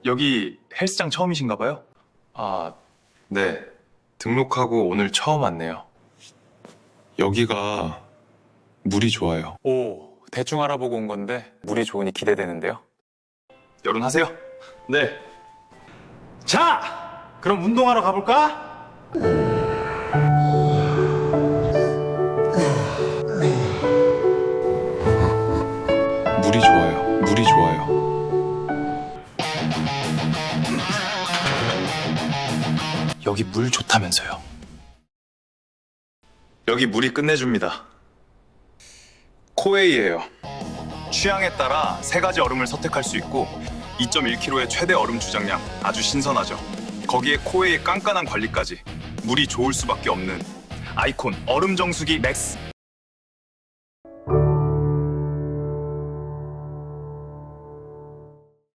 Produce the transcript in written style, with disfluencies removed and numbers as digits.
여기 헬스장 처음이신가 봐요? 아, 네. 등록하고 오늘 처음 왔네요. 여기가 물이 좋아요. 오, 대충 알아보고 온 건데 물이 좋으니 기대되는데요. 여론하세요. 네. 자, 그럼 운동하러 가볼까? 물이 좋아요. 물이 좋아요. 여기 물 좋다면서요. 여기 물이 끝내줍니다. 코웨이예요. 취향에 따라 3가지 얼음을 선택할 수 있고 2.1kg의 최대 얼음 주장량, 아주 신선하죠. 거기에 코웨이의 깐깐한 관리까지 물이 좋을 수밖에 없는 아이콘 얼음 정수기 맥스.